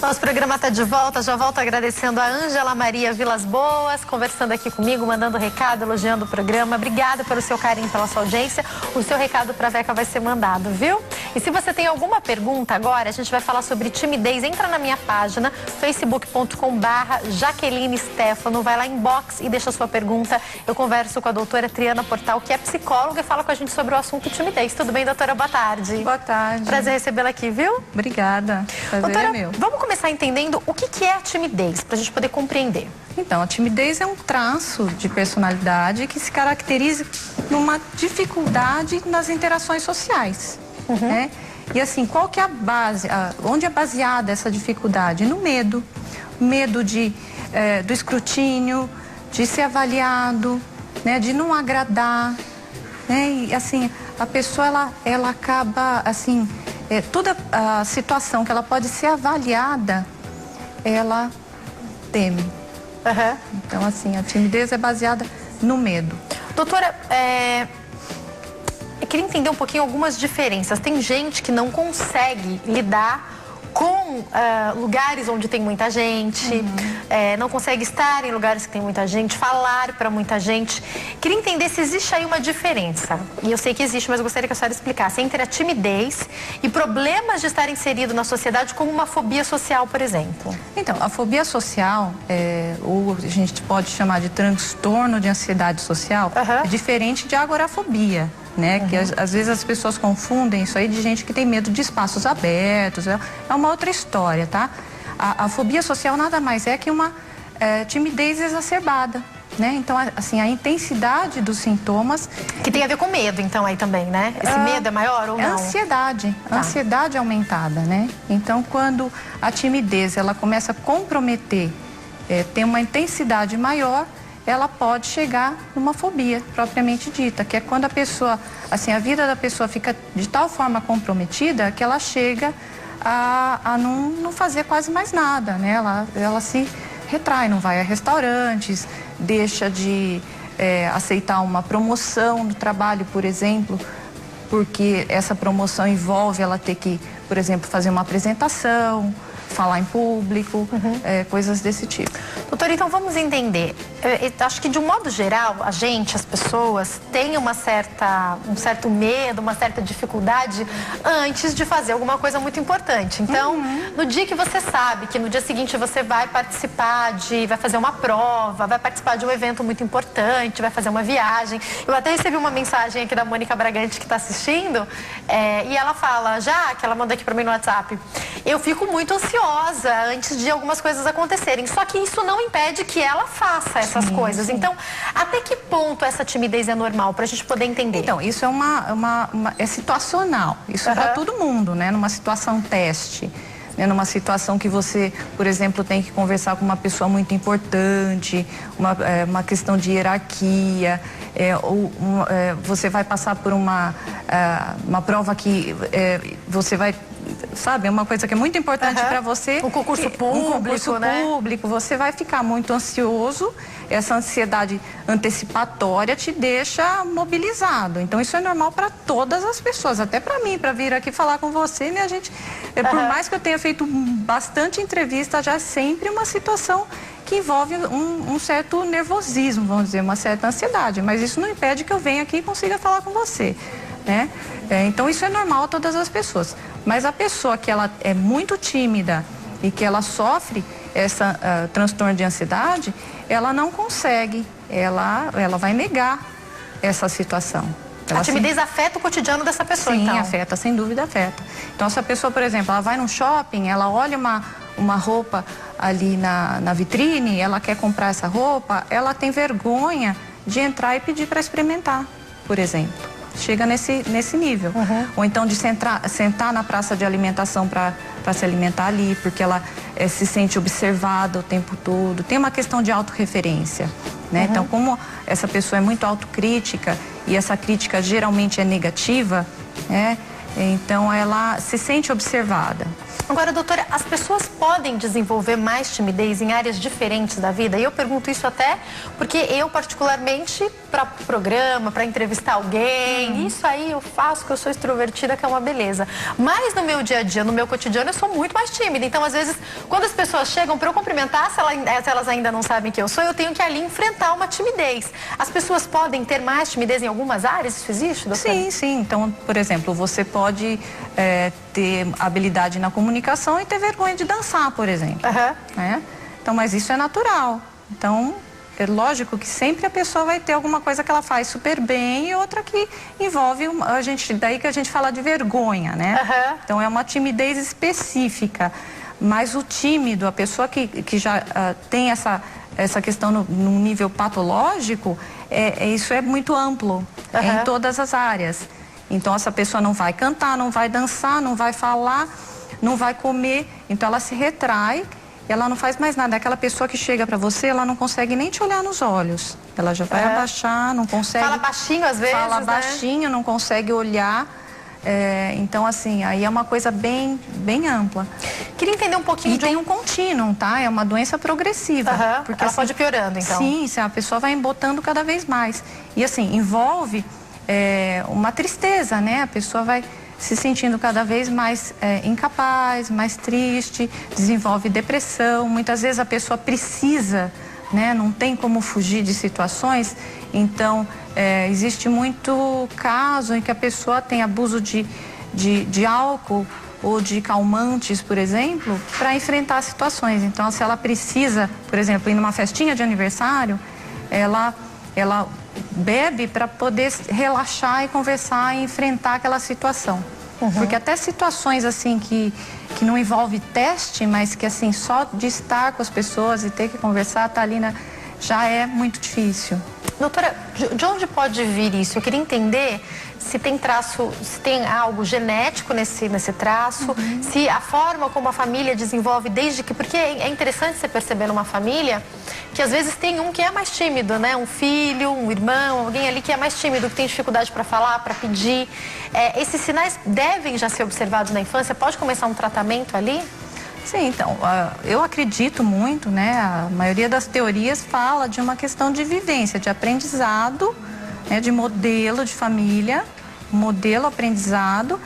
Nosso programa está de volta, já volto agradecendo a Ângela Maria Vilas Boas, conversando aqui comigo, mandando recado, elogiando o programa. Obrigada pelo seu carinho, pela sua audiência. O seu recado para a Veca vai ser mandado, viu? E se você tem alguma pergunta agora, a gente vai falar sobre timidez. Entra na minha página, facebook.com/Jaqueline Stefano, vai lá em box e deixa a sua pergunta. Eu converso com a doutora Triana Portal, que é psicóloga, e fala com a gente sobre o assunto timidez. Tudo bem, doutora? Boa tarde. Boa tarde. Prazer recebê-la aqui, viu? Obrigada. Prazer doutora, é meu. Vamos começar entendendo o que é a timidez, para a gente poder compreender. Então, a timidez é um traço de personalidade que se caracteriza numa dificuldade nas interações sociais, né? E assim, qual que é a base, onde é baseada essa dificuldade? No medo. Medo do escrutínio, de ser avaliado, né? De não agradar, né? E assim, a pessoa, ela acaba, assim, toda a situação que ela pode ser avaliada, ela teme. Então, assim, a timidez é baseada no medo. Doutora, eu queria entender um pouquinho algumas diferenças. Tem gente que não consegue lidar com lugares onde tem muita gente, não consegue estar em lugares que tem muita gente, falar para muita gente. Queria entender se existe aí uma diferença, e eu sei que existe, mas eu gostaria que a senhora explicasse, entre a timidez e problemas de estar inserido na sociedade, como uma fobia social, por exemplo. Então, a fobia social, ou a gente pode chamar de transtorno de ansiedade social, é diferente de agorafobia. Né? Que às vezes as pessoas confundem isso aí de gente que tem medo de espaços abertos. É uma outra história, tá? A fobia social nada mais é que uma timidez exacerbada, né? Então, assim, a intensidade dos sintomas... Que tem a ver com medo, então, aí também, né? Esse medo é maior ou não? É ansiedade. Tá. Ansiedade aumentada, né? Então, quando a timidez, ela começa a comprometer, tem uma intensidade maior, ela pode chegar numa fobia propriamente dita, que é quando a pessoa, assim, a vida da pessoa fica de tal forma comprometida que ela chega a não fazer quase mais nada, né? Ela se retrai, não vai a restaurantes, deixa de aceitar uma promoção no trabalho, por exemplo, porque essa promoção envolve ela ter que, por exemplo, fazer uma apresentação, falar em público, coisas desse tipo. Doutora, então vamos entender. Eu acho que de um modo geral, a gente, as pessoas, têm um certo medo, uma certa dificuldade antes de fazer alguma coisa muito importante. Então, no dia que você sabe que no dia seguinte você vai participar vai fazer uma prova, vai participar de um evento muito importante, vai fazer uma viagem. Eu até recebi uma mensagem aqui da Mônica Bragante, que está assistindo, e ela fala, que ela mandou aqui para mim no WhatsApp, eu fico muito ansiosa antes de algumas coisas acontecerem, só que isso não impede que ela faça essas coisas. Então, até que ponto essa timidez é normal, para a gente poder entender? Então, isso é situacional, isso é para todo mundo, né? Numa situação teste, né? Numa situação que você, por exemplo, tem que conversar com uma pessoa muito importante, uma questão de hierarquia, você vai passar por uma prova que você vai... Sabe, é uma coisa que é muito importante para você. Um concurso público, né? Você vai ficar muito ansioso, essa ansiedade antecipatória te deixa mobilizado. Então, isso é normal para todas as pessoas, até para mim, para vir aqui falar com você, né? A gente, por mais que eu tenha feito bastante entrevista, já é sempre uma situação que envolve um certo nervosismo, vamos dizer, uma certa ansiedade. Mas isso não impede que eu venha aqui e consiga falar com você, né? Então, isso é normal a todas as pessoas. Mas a pessoa que ela é muito tímida e que ela sofre essa transtorno de ansiedade, ela não consegue, ela vai negar essa situação. A timidez afeta o cotidiano dessa pessoa, então? Sim, afeta, sem dúvida afeta. Então, se a pessoa, por exemplo, ela vai num shopping, ela olha uma roupa ali na vitrine, ela quer comprar essa roupa, ela tem vergonha de entrar e pedir para experimentar, por exemplo. Chega nesse nível. Ou então de sentar na praça de alimentação para se alimentar ali, porque ela se sente observada o tempo todo. Tem uma questão de autorreferência, né? Então, como essa pessoa é muito autocrítica e essa crítica geralmente é negativa, né? Então, ela se sente observada. Agora, doutora, as pessoas podem desenvolver mais timidez em áreas diferentes da vida? E eu pergunto isso até porque eu, particularmente, para programa, para entrevistar alguém, isso aí eu faço, que eu sou extrovertida, que é uma beleza. Mas no meu dia a dia, no meu cotidiano, eu sou muito mais tímida. Então, às vezes, quando as pessoas chegam para eu cumprimentar, se elas ainda não sabem quem eu sou, eu tenho que ali enfrentar uma timidez. As pessoas podem ter mais timidez em algumas áreas? Isso existe, doutora? Sim, sim. Então, por exemplo, você pode ter habilidade na comunicação e ter vergonha de dançar, por exemplo. Né? Então, mas isso é natural. Então, é lógico que sempre a pessoa vai ter alguma coisa que ela faz super bem e outra que envolve daí que a gente fala de vergonha, né? Então, é uma timidez específica. Mas o tímido, a pessoa que já tem essa questão no nível patológico, isso é muito amplo, em todas as áreas. Então, essa pessoa não vai cantar, não vai dançar, não vai falar, não vai comer. Então, ela se retrai, ela não faz mais nada. É aquela pessoa que chega para você, ela não consegue nem te olhar nos olhos. Ela já vai abaixar, não consegue... Fala baixinho às vezes, Fala baixinho, não consegue olhar. Então, assim, aí é uma coisa bem ampla. Queria entender um pouquinho E tem um contínuo, tá? É uma doença progressiva. Porque ela pode ir piorando, então. Sim, a pessoa vai embotando cada vez mais. E, assim, envolve uma tristeza, né? A pessoa vai se sentindo cada vez mais incapaz, mais triste, desenvolve depressão. Muitas vezes a pessoa precisa, né? Não tem como fugir de situações. Então, existe muito caso em que a pessoa tem abuso de álcool ou de calmantes, por exemplo, para enfrentar situações. Então, se ela precisa, por exemplo, ir numa festinha de aniversário, ela bebe para poder relaxar e conversar e enfrentar aquela situação. Porque até situações assim que não envolve teste, mas que assim só de estar com as pessoas e ter que conversar, tá ali já é muito difícil. Doutora, de onde pode vir isso? Eu queria entender se tem traço, se tem algo genético nesse traço, se a forma como a família desenvolve desde que... Porque é interessante você perceber numa família que às vezes tem um que é mais tímido, né? Um filho, um irmão, alguém ali que é mais tímido, que tem dificuldade para falar, para pedir. Esses sinais devem já ser observados na infância? Pode começar um tratamento ali? Sim, então, eu acredito muito, né? A maioria das teorias fala de uma questão de vivência, de aprendizado, né, de modelo de família, modelo aprendizado,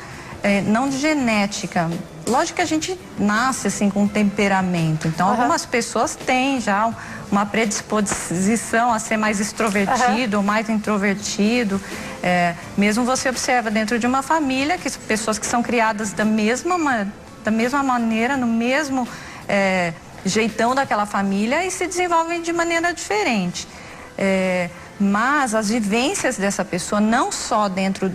não de genética. Lógico que a gente nasce assim com um temperamento, então algumas pessoas têm já uma predisposição a ser mais extrovertido ou mais introvertido. Mesmo você observa dentro de uma família que pessoas que são criadas da mesma maneira, no mesmo jeitão daquela família e se desenvolvem de maneira diferente. Mas as vivências dessa pessoa, não só dentro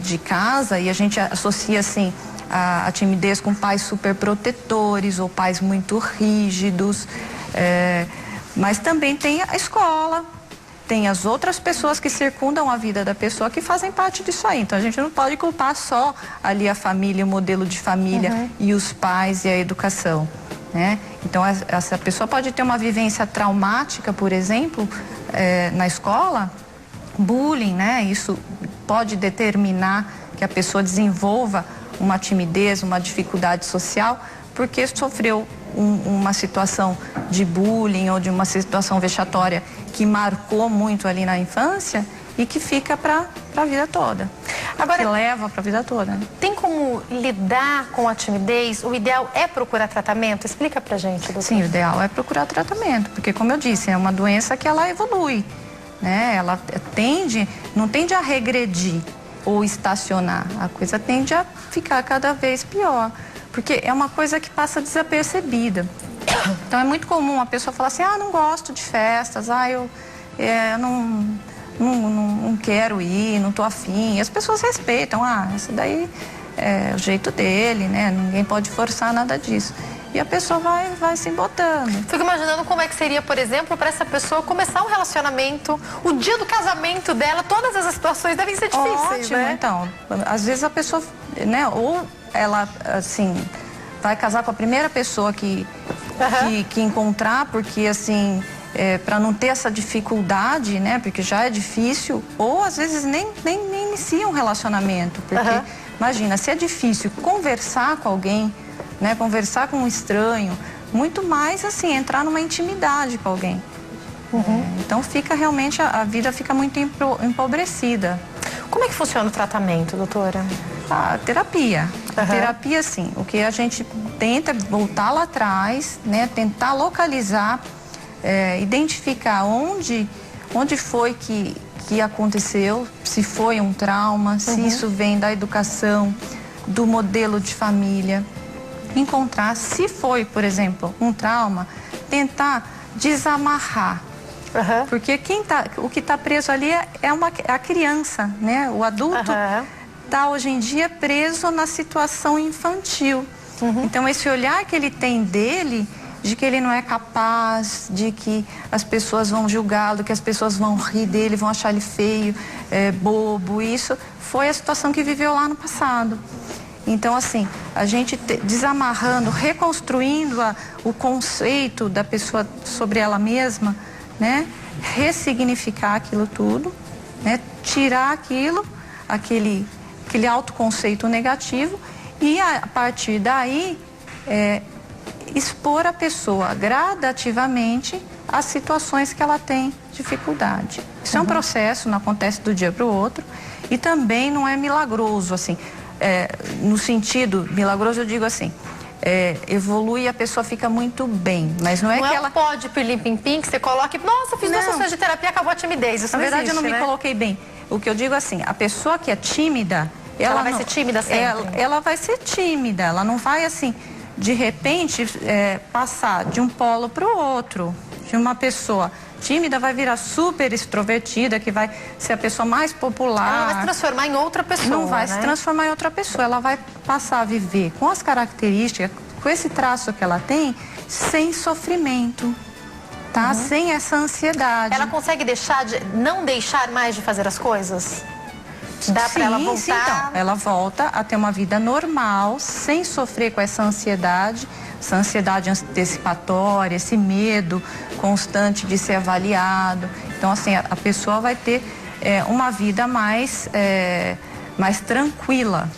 de casa, e a gente associa assim a timidez com pais super protetores ou pais muito rígidos, mas também tem a escola, tem as outras pessoas que circundam a vida da pessoa que fazem parte disso aí. Então a gente não pode culpar só ali a família, o modelo de família e os pais e a educação, né? Então essa pessoa pode ter uma vivência traumática, por exemplo, na escola, bullying, né? Isso pode determinar que a pessoa desenvolva uma timidez, uma dificuldade social, porque sofreu uma situação de bullying ou de uma situação vexatória que marcou muito ali na infância e que fica para a vida toda. Agora, que leva para a vida toda, né? Tem como lidar com a timidez? O ideal é procurar tratamento? Explica pra gente, doutora. Sim, o ideal é procurar tratamento, porque como eu disse, é uma doença que ela evolui, né? Ela não tende a regredir ou estacionar, a coisa tende a ficar cada vez pior, porque é uma coisa que passa desapercebida. Então é muito comum a pessoa falar assim, não gosto de festas, eu não quero ir, não tô afim. E as pessoas respeitam, isso daí é o jeito dele, né? Ninguém pode forçar nada disso. E a pessoa vai se embotando. Fico imaginando como é que seria, por exemplo, para essa pessoa começar um relacionamento, o dia do casamento dela, todas essas situações devem ser difíceis, ótimo, né? Então, às vezes a pessoa, né, ou ela, assim, vai casar com a primeira pessoa que encontrar, porque, assim, para não ter essa dificuldade, né, porque já é difícil, ou às vezes nem influencia um relacionamento, porque imagina, se é difícil conversar com alguém, né, conversar com um estranho, muito mais assim, entrar numa intimidade com alguém. Então fica realmente, a vida fica muito empobrecida. Como é que funciona o tratamento, doutora? A terapia. A terapia, sim, o que a gente tenta voltar lá atrás, né, tentar localizar, identificar onde foi que aconteceu, se foi um trauma, se isso vem da educação, do modelo de família. Encontrar, se foi, por exemplo, um trauma, tentar desamarrar. Porque o que está preso ali é a criança, né? O adulto está hoje em dia preso na situação infantil. Então esse olhar que ele tem dele, de que ele não é capaz, de que as pessoas vão julgá-lo, que as pessoas vão rir dele, vão achar ele feio, bobo, isso foi a situação que viveu lá no passado. Então, assim, a gente desamarrando, reconstruindo o conceito da pessoa sobre ela mesma, né? Ressignificar aquilo tudo, né? Tirar aquele autoconceito negativo e, a partir daí, expor a pessoa gradativamente às situações que ela tem dificuldade. Isso é um processo, não acontece do dia para o outro e também não é milagroso, assim. No sentido milagroso, eu digo assim, evolui e a pessoa fica muito bem, mas não é que ela... pode pilim-pim-pim, que você coloca e, nossa, fiz 2 sessões de terapia, acabou a timidez. Isso na verdade, existe, eu não me coloquei bem. O que eu digo assim, a pessoa que é tímida... Ela vai ser tímida sempre? Ela vai ser tímida, ela não vai, assim, de repente, passar de um polo para o outro, de uma pessoa... tímida vai virar super extrovertida, que vai ser a pessoa mais popular. Ela vai se transformar em outra pessoa, não vai se transformar em outra pessoa. Ela vai passar a viver com as características, com esse traço que ela tem, sem sofrimento, tá? Sem essa ansiedade. Ela consegue não deixar mais de fazer as coisas? Dá para ela voltar? Sim, então, ela volta a ter uma vida normal, sem sofrer com essa ansiedade antecipatória, esse medo constante de ser avaliado. Então, assim, a pessoa vai ter uma vida mais tranquila.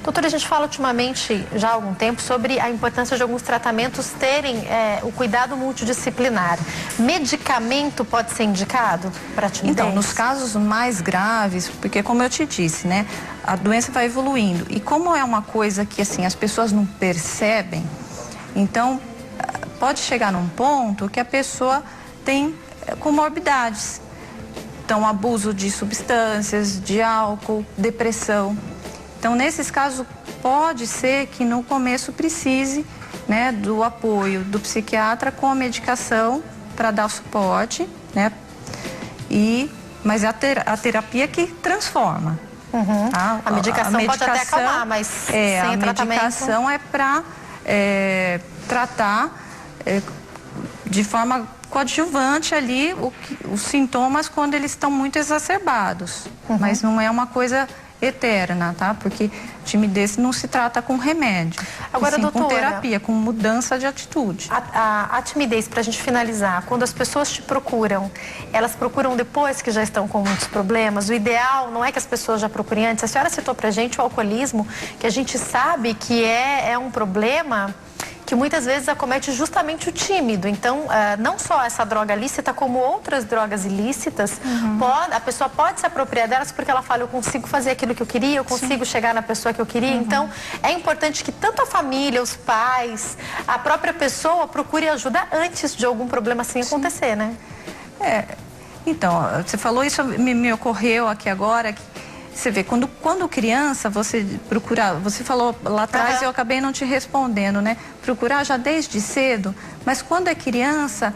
Doutora, a gente fala ultimamente, já há algum tempo, sobre a importância de alguns tratamentos terem o cuidado multidisciplinar. Medicamento pode ser indicado para timidez? Então, nos casos mais graves, porque como eu te disse, né, a doença vai evoluindo. E como é uma coisa que, assim, as pessoas não percebem, então, pode chegar num ponto que a pessoa tem comorbidades. Então, abuso de substâncias, de álcool, depressão. Então, nesses casos, pode ser que no começo precise, né, do apoio do psiquiatra com a medicação para dar suporte, né? Mas é a terapia que transforma. Tá? A medicação pode até acalmar, mas sem a tratamento... medicação é para tratar de forma coadjuvante ali os sintomas quando eles estão muito exacerbados. Mas não é uma coisa eterna, tá? Porque timidez não se trata com remédio. Agora, doutora, com terapia, com mudança de atitude. A timidez, para a gente finalizar, quando as pessoas te procuram, elas procuram depois que já estão com muitos problemas? O ideal não é que as pessoas já procurem antes. A senhora citou pra gente o alcoolismo, que a gente sabe que é um problema que muitas vezes acomete justamente o tímido. Então, não só essa droga lícita, como outras drogas ilícitas, a pessoa pode se apropriar delas porque ela fala, eu consigo fazer aquilo que eu queria, eu consigo chegar na pessoa que eu queria. Então, é importante que tanto a família, os pais, a própria pessoa procure ajuda antes de algum problema assim acontecer, né? Então, você falou isso, me ocorreu aqui agora, que você vê, quando criança, você procura, você falou lá atrás, eu acabei não te respondendo, né? Procurar já desde cedo, mas quando é criança,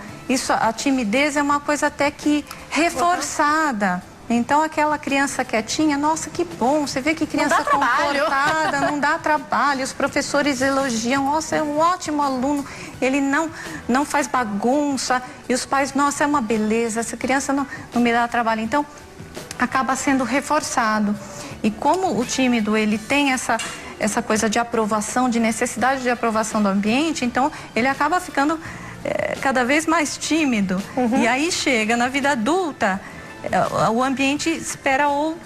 a timidez é uma coisa até que reforçada. Então, aquela criança quietinha, nossa, que bom, você vê que criança comportada, não dá trabalho, os professores elogiam, nossa, é um ótimo aluno, ele não faz bagunça, e os pais, nossa, é uma beleza, essa criança não me dá trabalho. Então, acaba sendo reforçado. E como o tímido, ele tem essa coisa de aprovação, de necessidade de aprovação do ambiente, então ele acaba ficando cada vez mais tímido. E aí chega na vida adulta, o ambiente espera um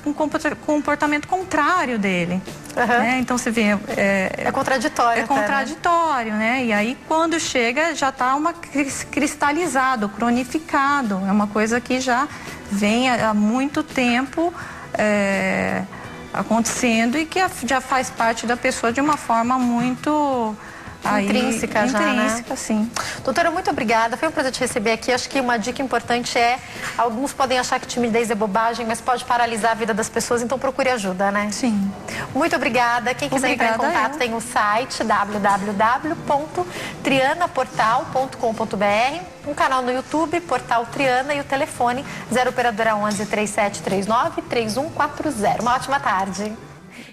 comportamento contrário dele. Né? Então você vê... É contraditório. É contraditório, né? E aí quando chega já está cristalizado, cronificado. É uma coisa que já vem há muito tempo acontecendo e que já faz parte da pessoa de uma forma muito... Intrínseca já, né? Intrínseca, sim. Doutora, muito obrigada. Foi um prazer te receber aqui. Acho que uma dica importante alguns podem achar que timidez é bobagem, mas pode paralisar a vida das pessoas, então procure ajuda, né? Sim. Muito obrigada. Quem quiser entrar em contato tem o site www.trianaportal.com.br, um canal no YouTube, Portal Triana, e o telefone 0 operadora 11 3739 3140. Uma ótima tarde.